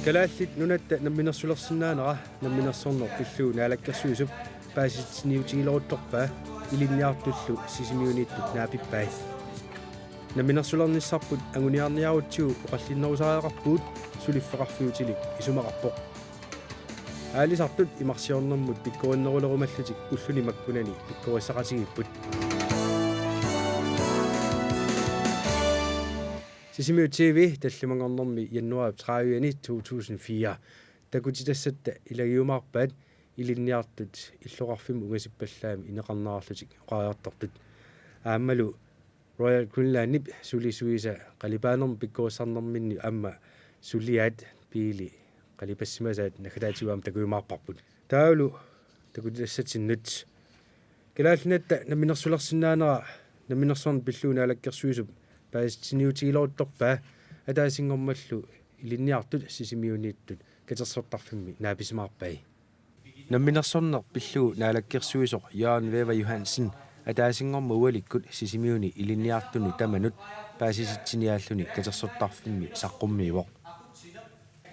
Kalaallit nunatta namminersulersinnaanera namminersorner pilluu naalakkersuisup paasitsiniutigiloruttorpaa ilinniartullu sisimiuniittut naapippai namminersulernissarput anguniarniarutsiu oqallinnerusariaqarpuut suliffeqarfiutilik isumaqarpoq aalisartut imarsiornermut pikkurinnerulerumallutik ulluni makkunani pikkurissaqatigipпут Sisimiu TV tallimangornermi januar 30 2004 takutitassata ilagiumaarpaat ilinniartut illoqarfim ungasippallaami ineqarnararlutik oqariartortut aammalu Royal Greenlandip sulisuisa qalipaanermi pikkuussarnerminni amma suliat piili qalipassimasaat nakalaatiuaam takuimaarparput taulu takutitassatinnut kalaallunatta namminersulersinnaanera namminersorn pilluunaalakkersuisup paasitsiniutigiloruttorpaa ataasingormallu ilinniartut sisimiuniittut katersortarfimmi naapisimaarpai namminersorner pilluu naalakkersuisoq Jaan Veva Johansen ataasingorma ualikkut sisimiuni ilinniartunu tamanut paasisitsiniaalluni katersortarfimmi saqqummiivoq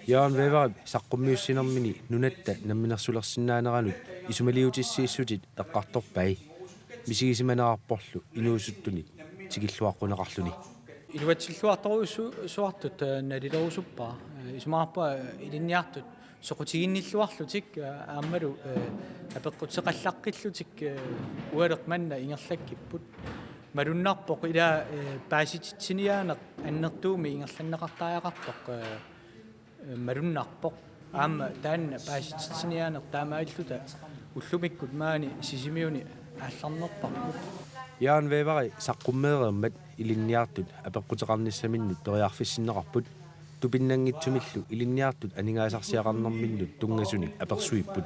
Jaan Veva saqqummiussinermini nunatta namminersulersinnaaneranut isumaliutissiissutit eqqartorpai misigisimanaarporlu inuusuttunit tigilluaqquneqarluni Iluatsilluartoruussuartut nalilerusuppaa isumaarpaa ilinniartut soqutiginnilluarlutik aammalu apeqqutseqallaqqillutik ualeqmanna ingerlakkipput malunnarpoq ila paasititsiniaaneq annertuumi ingerlanneqartaajaqartoq malunnarpoq aamma taanna paasititsiniaaneq taamailluta ullumikkut maani sisimiuni аалларнерпарпут Jaan Vevari saqqummeereemmat ilinniartut apeqqutеқарниссаминнут ториарфиссиннеқарпут тупиннангитсумиллу ilinniartut анигаасарсиақарнэрминнут тунгасуник аперсуиппут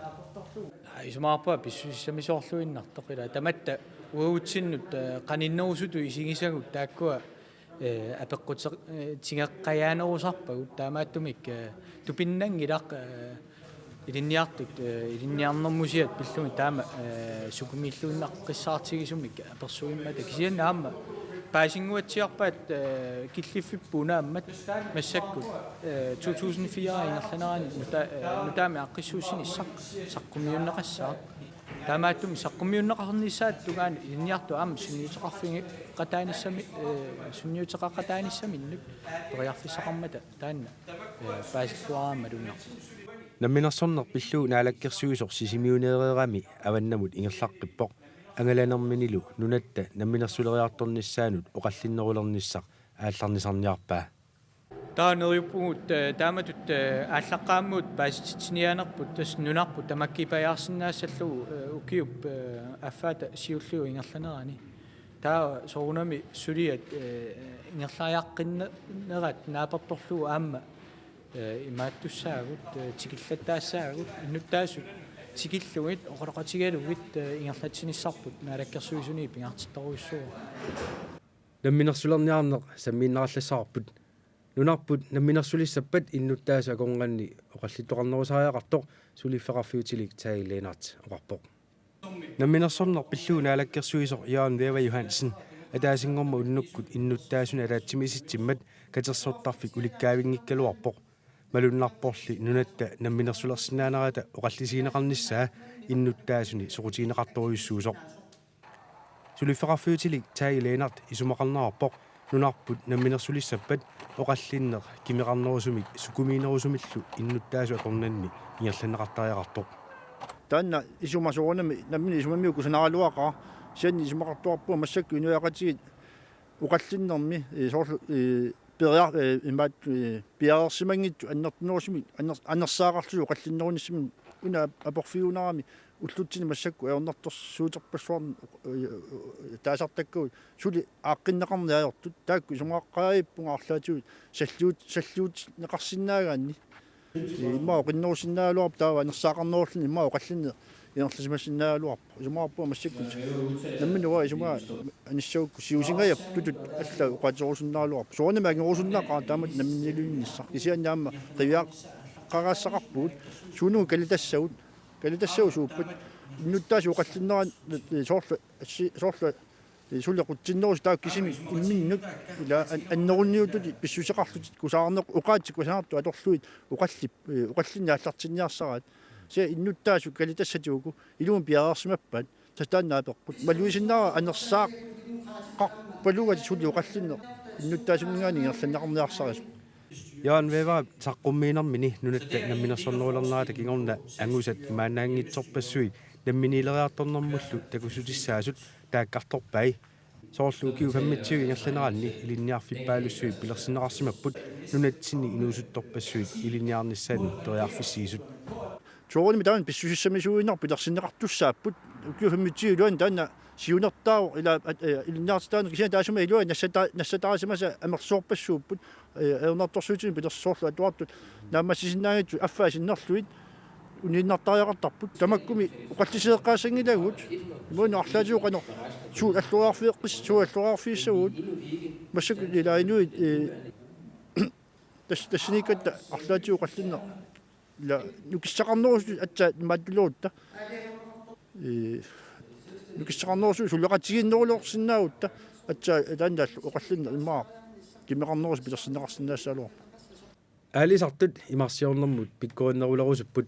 исумаарпа писсуиссамисоорлуиннартоқ ила таматта уаутсиннут қаниннерусуту исигисагут тааккуа апеққутеқ тигеққаяанерусарпагут таамааттумик тупиннангилақ ilinniartut ilinniarnermusiat pillumi taama sukumilluunnaqqissaartigisumik apersuimmata kisianna aamma paasinguatsiarpaat killiffippuna ammat massakkut 2004 ingerlanerani nutaami aqqissuussini saqqumiunneqassaa taamaattumi saqqumiunneqarnissaat tugaani ilinniartu aamma sunniuteqarfingi qataanissami sunniuteqaqqataanissaminnut toriarfissaqarmata taanna paasittuaraammalunnerpu namminersorner pilluu naalakkersuisoq sisimiuneereerami avannamut ingerlaqqippoq angalanerminilu nunatta namminersuleriartornissaanut oqallinnerulernissaq aallarnisarniarpaa taaneriuppugut taamatut ааllaqqaammuut paasitsiniaanerput tas nunarput tamakkipajaarsinnaassalluu ukiup affaata siulliu ingerlanerani taa soorunami suliat ingerlaajaqqinnerat naapertorluu aamma имааттуссаагут тикиллаттаассаагут иннуттаасут тикиллугит оқолоқатигалугит ингерлатсиниссарпут наалаккерсуисуни пингартитторуиссуа намминерсулерниарнеқ саммииннараллассаарпут нунарпут намминерсулиссаппат иннуттааса аконганни оқаллиттоқарнерусариақартоқ сулиффеқарфиутилик таагилиинарт оқарпоқ намминерсорнер пиллуу наалаккерсуисоқ Jaan Veva Johansen атаасингорма уннуккут иннуттаасуна алаатсимиситсиммат катерсуттарфик уликкаавингиккалуарпоқ малуннарпорли нунатта намминерсулерсинаанерата оқаллисиинеқарниссаа иннуттаасуни соқутигинеқарторуйуссуусоқ сулиффеқарфиутилик таагилиинарт исумақарнерарпоқ нунарпут намминерсулиссаппат оқаллиннеқ кимеқарнерусумик сукумиинерусумиллу иннуттаасу аторнанни ингерланнеқартариақартоқ таанна исумасуунами наммини исумамиуку санаралуақаа сианни исумақартуарпуа массакку инуяқатигит уқаллиннерми соорлу периар имаат пиарерсимангитсу аннертунерусими аннерсаақарлусу уқаллиннеруниссими уна апорфиунарами уллутсини массакку аернерторсуутерпассуарни таасартаккуи сули ааққиннеқарниаёртут таакку исумаққаиппунгаарлаатигут саллуут неқарсинаагаанни имаа оқиннерусиннаалуарп таава анерсаақарнеруллини имаа оқаллинне ингерласимассиннаалуарп исумаарпуа массаккут намминуа исумаа аниссаукку сиусингаяп тутут алла уқатерусиннаалуарп соонами агерусиннаақаа таамат намминнилуинниссар кисианнаама қивиақ қараассақарпуут суунугу калитассагут сууппут иннуттаасу оқаллиннеран соорлу сулеқутсиннерус таа кисими имминнут ила аннерунниутути писсусеқарлутит кусаарнеқ уқаатик кусаарту аторлуит уқаллинна аллартинниарсараат се иннуттаасу калитассатууку илуун пиараарсимаппат тастааннаапеққут малуисиннара анерсаақ қақпалугати сули уқаллинне иннуттаасумнгаани ингерланнақарниарсарису Jaan veva saqqummiinermini nunatта namminersornerulернаата кигорна ангусат имаанаангитсорпассуи намминилериарторнэрмуллу такусутиссаасут тааккарторпай соорлу киу фаммитсиуги ингерланеранни илинниарфиппаалуссуи пилерсинеқарсимаппут нунатсинни инуусуттарпассуит илинниарниссаани териарфиссиисут туоруними таан писсусиссамисуиннар пилерсинеқартуссааппут киу фаммитсиулуан таанна сиунертаау ила илинниартаан кисиа таасума илуа нассатаасимаса амерсоорпассууппут эернарторсуутин пилерсоорлу атуартут наамассисиннаагитсу аффаасиннерлуит униннартариақартарпут тамаккуми уқаллисеэққаассангилагут имуна арлаатиуқано суу аллуарфиэққис суу аллуарфииссагут массак илаинуит тассиникатта арлаатиуқаллинна ла нукиссақарнерусу атса маттулуутта нукиссақарнерусу сулеқатигиннерулеорсиннаавутта атса таанна оқаллинна имаа кимеқарнерус пилерсинеқарсинаассаалуар аалисартут имарсиорнэрмут пиккуиннерулерусуппут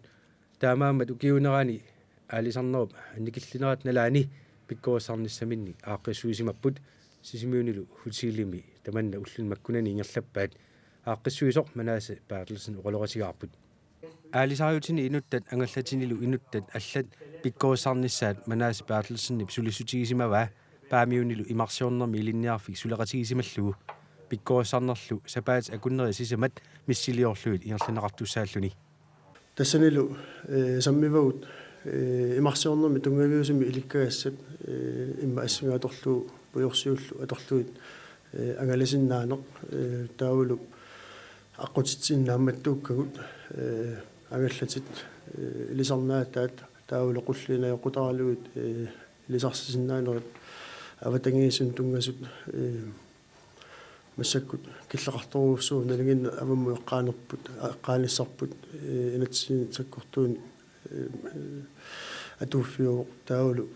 таамаамат укиунерани аалисарнеруп никиллинерат налаани пиккуассарниссаминни ааққиссуисимаппут сисимиунилу хутсиилими таманна уллун маккунани ингерлаппаат ааққиссуисоқ манааса пааталсин оқалоратигаарпут аалисариутини инуттат ангаллатинилу инуттат аллат пиккуассарниссаат манааса пааталсинни сулиссутигисимаваа паамиунилу имарсиорнэрми илинниарфик сулеқатигисималлугу пиккуассарнерлу сапаат акуннери сисамат миссилиорлуит ингерланеқартуссааллуни тассанилу саммивагут имарсиорнэрми тунгавиусими иликкагассат имма ассингааторлуу пуйорсиуллу аторлуит ангаласиннаанеқ таавулу аққутитсиннаамматтууккагут ангаллатит илисарнаатаат таавулу қуллинаёқутаралуит илисарсисиннаанерит аватангиисун тунгасут массаккут киллеқарторуussuu налигин авамму эққаанерпут эққааниссарпут инатсин саккортуун атуффиу таулу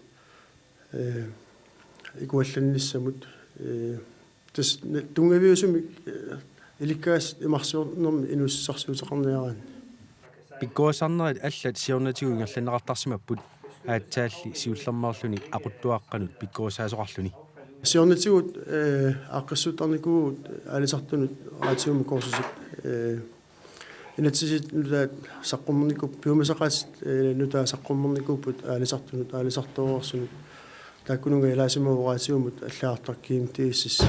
игуалланниссамут тас тунгавиусуми иликкаас имарсиорнэрми инуссарсуутеқарниараан пиккуассарнерит аллат сиорнатигу ингерланеқартарсимаппут аатсаалли сиуллэрмаарлуни ақуттуаққанут пиккуассаасоқарлуни сиорнатигут аққиссутарникуут алисартунут раатиуми коорсусит инатсисит нутаат саққуммерникуп пиумасақаат нутаа саққуммерникууппут алисартунут алисарторуарсунут тааккунунга илаасимаву раатиумут аллаартаркиим тииссис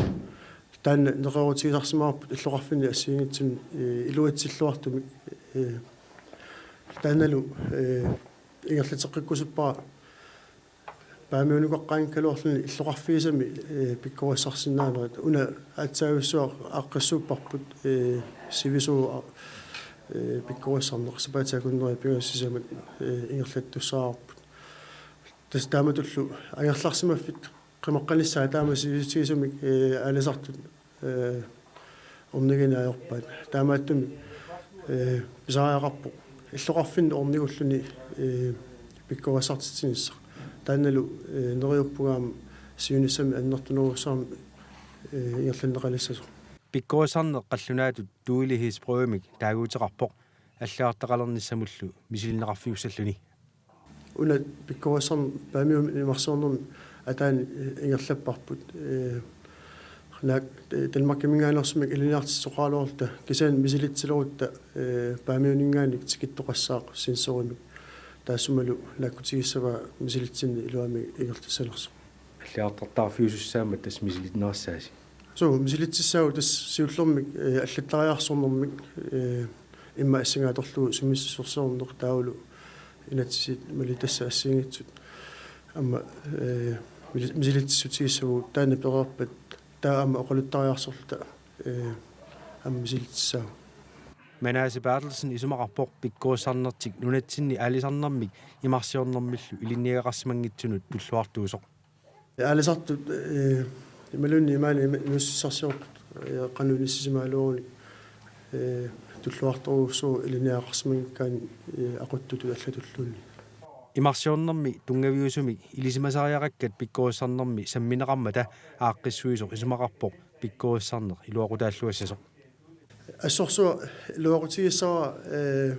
таанна неқерутигисарсимаарпут иллоқарфини ассиингитсун илуатсиллуартумик таанналу ингерлатеққиккусуппара паамиунукоққаан калуорлуни иллоқарфиисами пиккуассарсинаанерит уна аатсаависсуа аққиссууппарпут сивисуу пиккуассарнеқ сапаатаакуннери пиуссисамат ингерлаттуссаарпут тас тааматуллу ангерларсимаффит қимаққаниссаа таама сивисисумик алисартут орнигинаajorpaat таамааттуми писаариақарпо иллоқарфин орнигуллуни пиккуассартитсинисса таанналу нериуппугаам сиунissami аннертунеруссаами иерланнеқалиссасо пиккуассарнеқ қаллунаатут туилихис проумик таагуутеқарпоқ аллаартақалерниссамуллу мисилинеқарфиуссаллуни уна пиккуассарн паамиум имарсуорнерми атаани ингерлаппарпут наак талмаккимингаанерсумик илиниартиссоқаалуорта кисаан мисилитсилерутта паамиунингааник тикиттоқассаақ синсоримик таасумалу лаккутигиссава мисилитсинни илуами игертассалерсо аллаартартарфиусуссаамат тас мисилитнерассааси соо мисилитсиссаагу тас сиуллермик аллаттариарсорнэрмик имма ассингааторлуу сумиссорсоорнеқ таулу инатсисит малитасса ассингитсут амма мисилитсутигиссаву таана перерпат таама оқалуттариарсорлута амма мисилитсаагу манаasi пааталсин исумақарпоқ пиккуассарнертик нунатсинни аалисарнэрмик имарсиорнэрмиллу илинниагақарсимангитсунут туллуартуусоқ аалисартут ималунни имаани нуссарсиорт қанунissимаалууни туллуарторуссуу илинниагақарсимангиккаани ақуттуту аллатуллуунни имарсиорнэрми тунгавиусумик илисимасариақаккат пиккууссарнэрми самминеқармата ааққиссуисоқ исумақарпоқ пиккууссарнеқ илуақутааллуассасоқ ассорсуа луақутигиссара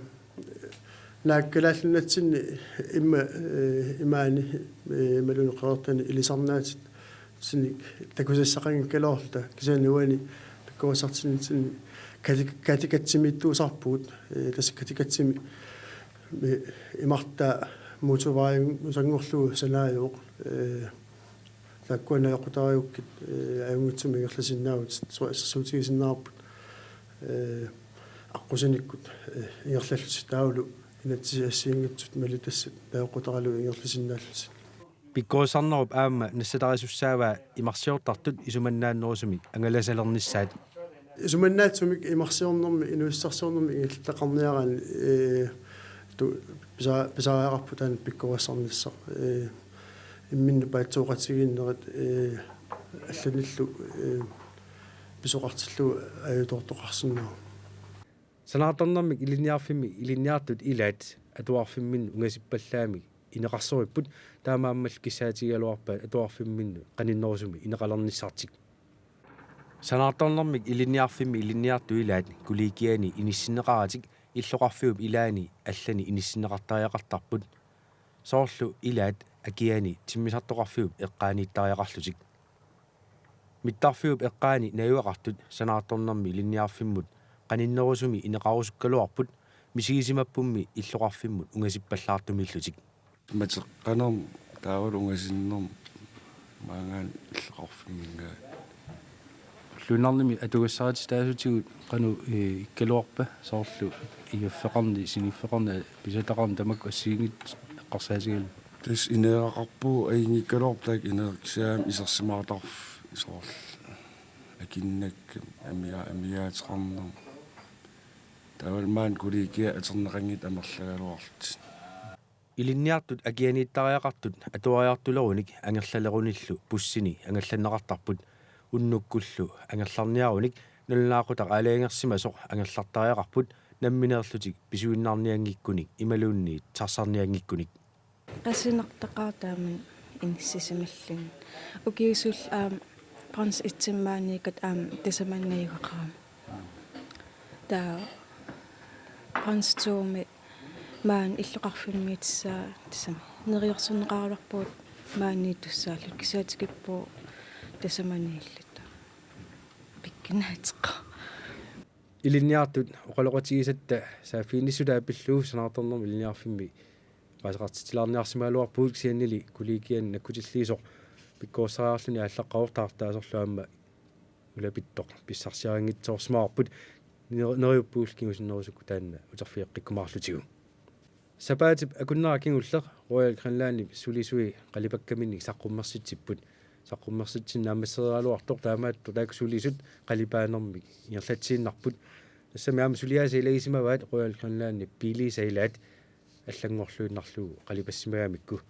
нааккалааллунатсинни имаани малунеқартани илисарнаатит синник такусассақангкалоорлта кисаануани пиккууссартиннитсинни катикатсимиттуусарпуут тасса катикатсими имарта мотоваин усангорлуу санааюоқ таккуанаёқутариуккит аюнгутсуми иерласиннаавут суутигисиннаарпут аққусаниккут иерлаллут таулу инатсиассиингитсут малутассат таоқутаралу иерласиннааллут пиккууссарнеруп аама нассатарисуссаава имарсиортартут исуманнааннерусумик ангаласалерниссаат исуманнаатсумик имарсиорнэрми инуиссарсиорнэрми ингиллтақарниарани писаариақарпутаан пиккууссарниссаа имминну паатсууқатсигииннерат алланиллу писоқартиллу аюутортоқарсиннаа санааторнэрмик илиниарфимми илиниартут илаат атуарфиммин унгасиппаллаами инеқарсориппут таамааммал киссаатигалуарпаат атуарфимминну қаниннерусуми инеқалерниссартик санааторнэрмик илиниарфимми илиниарту илаат куликиани иниссинеқаратик иллоқарфиуп илаани аллани иниссинеқартариақартарпут соорлу илаат акиани тиммисартоқарфиуп эққаанииттариақарлутик миттарфиуп эққаани наюақартут санааторнэрми илиниарфиммут qaninnерусуми инеқарусуккалуарпут мисигисимаппумми иллоқарфиммут унгасиппаллаартумиллутик матеққанерм таавал унгасиннерм маангаан иллоқарфиммингаа лунарними атугассаати таасутигут қану иккалуарпа соорлу игаффеқарни синиффеқарни писатақарни тамакку ассиингит эққарсаатигал тас инеэқарпуу аингиккалуартаак инеэқкисаам исерсимаатарф исоорл акиннакка амиаатеқарнерм тавалмаан куликиа атернеқангит амерлагалуарлут илинниартут акианииттариақартут атуариартулеруник ангерлалеруниллу пуссини ангалланнеқартарпут уннуккуллу ангерларниаруник нуллаақутақ алаангерсимасоқ ангерлартариақарпут намминеерлутик писуиннаарниангиккуник ималуунни тарсарниангиккуник qassinartaqaartaaman inissisimallun ukiusul prans itsimmaaniikat tasamannayuqaqaram taa prans tuumi maan illoqarfimmiitsaa tasami neriorsunneqarularpuut maanniitussaallut kisaatikippu tasamaniillut pikkinaateqqa илинниартут оқалоқатигисатта саафиинниссулааппиллуу санаарторнерми илинниарфимми qasaqartitilaarniarsimaluarpuuk siannili kulikian nakkutillиисоқ пиккууссариарлуни аллаққавортаартаасорлуамма улапиттоқ писсарсиарингитсоорсмаарпут нериуппуулкигусиннерусукку таанна утерфиэққиккумаарлутигу сапаатип акуннеракингуллеқ роял гранлаани сулисуи қалипаккаминник саққуммерситсиппут саққуммерситсинна аммассериалуартоқ таамаатту тааксулисут қалипаанерми иерлатсииннарпут тассами аама сулиааса илагисимаваат роял гранлаани пилисаилаат аллангорлуиннарлугу қалипассимагаамикку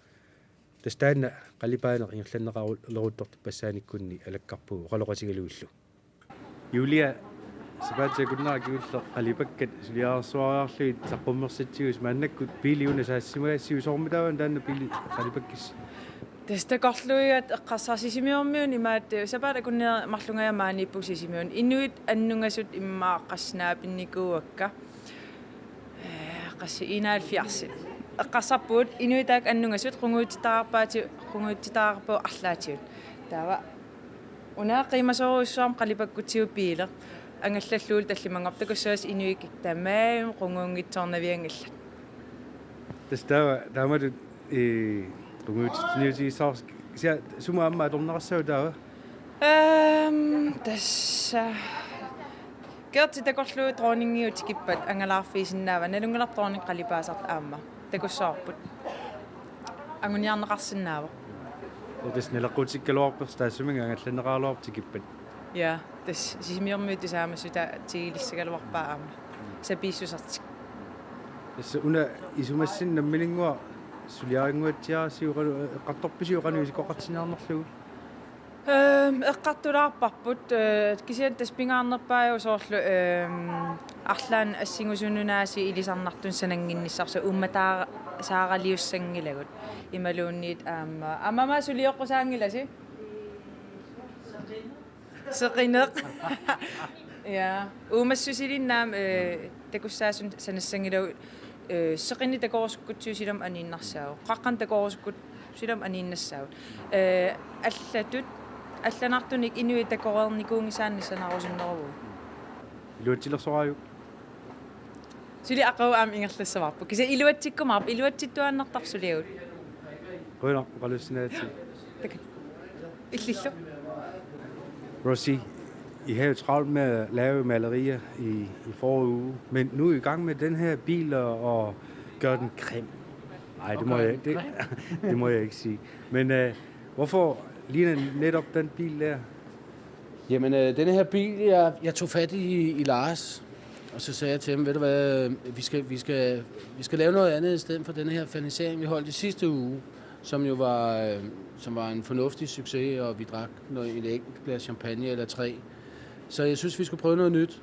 тастаанна қалипаанеқ ингерланнеқарулерутторт пассааниккунни алаккарпугу оқалоқатигалуиллу юлия сабаатса куннаракиуллеқ қалипаккат сулиаарсуариарлуит саққуммерситсигус мааннаккут пилиуна саассимагассиу соормутааван таанна пили қалипаккис тастакорлуиат эққарсаарсисимиормиун имаат сабаата куннера марлунгаямаанииппусисимиун инуит аннунгасут иммааққасснаапинникууакка qassi inaalfiarsit eqqarsarpuut inuitaak annungasut qunguutitaqarpuu arlaatigut taava unaaqiimasoruussuarm qalipakkutsiu piile angallalluul tallimangortakussaas inuikik tamaam qunguungitsornaviangallat тастава тааматут qunguutitniutigissaars sia suma amma atornerassau taava тасса Gerti takorlu dronningiutikippat angalaarfiisinnaava nalungalartorning qalipaasart aamma takussaarput anguniarneqarsinnaava tas nalaquutikkaluarpers taassumanga angallanneqaaluartikippat ja tas sisimiormuut saamasuta tigilissagaluarpaa aamma sapiissusartik tassa una isumassin nammilinngua suliaringuatsiaasiu eqqartorpisiu qanuisikoqartinaarnerlugu эққартулаарпарпут кисиан таспингаарнерпаaju соорлу арлаан ассигусунунааси илисарнартун санангинниссарса умматаа saaqaliussangilagut imaluunniit amama suliоққусаангиласи seqineq ja umassusilinnaam takussaasun sanassangilaugut seqini takoruskutsuusilam aniinnarsaau qaqqan takoruskut silam aniinnassaut аллатут алланартуник инуи такорерникуунgisaanissanaarusunnerugu илуатсилерсорааю сули ақау аам ингерлассаварпу киса илуатсиккумарп илуатситтуаннартарсулиагут quna qalussinaati так иллиллу Rosie, I har jo travlt med at lave malerier i forrige uge, men nu er I i gang med den her bil og gøre den grim. Nej, det må jeg ikke sige. Men hvorfor ligner netop den bil der? Jamen, denne her bil, jeg tog fat i Lars, og så sagde jeg til ham, ved du hvad, vi skal lave noget andet i stedet for denne her fernisering, vi holdt i sidste uge, som jo var en fornuftig succes, og vi drak et enkelt glas champagne eller 3. Så jeg synes, vi skulle prøve noget nyt.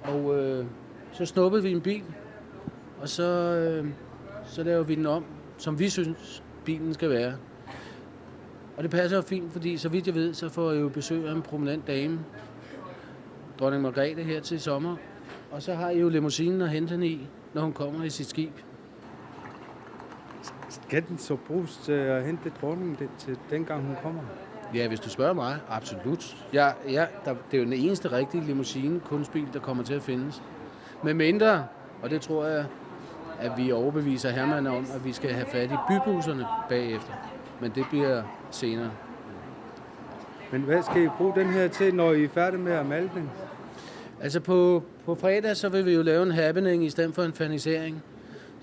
Og så snuppede vi en bil, og så laver vi den om, som vi synes, bilen skal være. Og det passer jo fint, fordi så vidt jeg ved, så får jeg jo besøg af en prominent dame, dronning Margrethe, her til sommer. Og så har I jo limousinen at hente hende i, når hun kommer i sit skib. Skal den så bruges til at hente dronningen til dengang hun kommer? Ja, hvis du spørger mig, absolut. Det er jo den eneste rigtige limousine, kunstbil, der kommer til at findes. Med mindre, og det tror jeg, at vi overbeviser Hermann om, at vi skal have fat i bybusserne bagefter. Men det bliver senere. Men hvad skal I bruge den her til, når I er færdige med at male den? Altså på fredag, så vil vi jo lave en happening i stedet for en fernisering.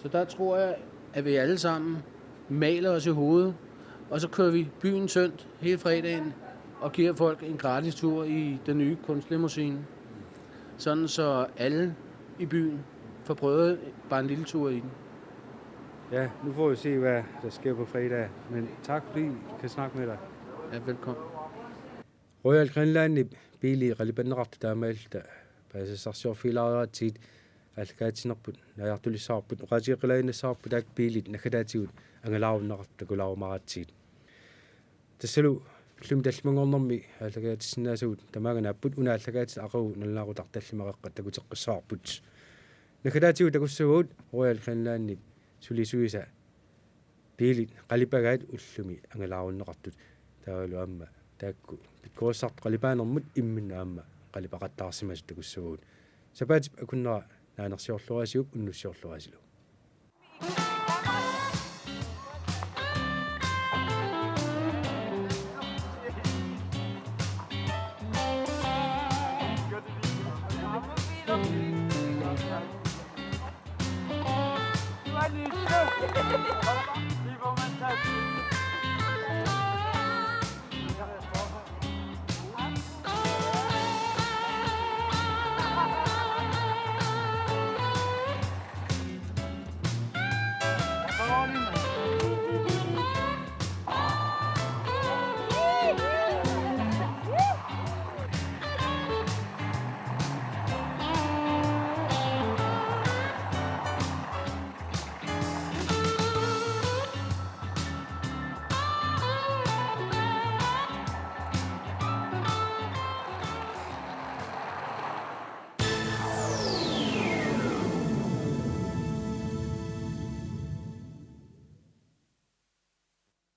Så der tror jeg, at vi alle sammen maler os i hovedet, og så kører vi byen tyndt hele fredagen og giver folk en gratis tur i den nye kunstlimousine. Sådan så alle i byen får prøvet bare en lille tur i den. Ja, nu får vi se, hvad der sker på fredag. Men tak fordi I kan snakke med dig. Ja, velkommen. Royal Greenland biili qalipanneqartu taamaalta paasasarsuarfilaaraatiit алкаатинерпут наяртулиссаарпут оqatiiqilaiнассаарпут таак биилит накалаатигут ангалааруннеқарта кулаарумаратсиит тассалу лум талмангорнэрми аллагаатиссинаасагут тамааганааппут унааллагаатит ақагу наллаарутарталлимақаққа такутеққиссаарпут накалаатигут такуссагуут Royal Greenland сулисуиса биилит қалипагаат уллуми ангалааруннеқартут таалу амма таакку пиккуассарт қалипаанермут имминна амма қалипақаттаарсимасут такуссагуут сапаатип акуннера наанерсиорлуасиуп уннуссиорлуасилу Allez,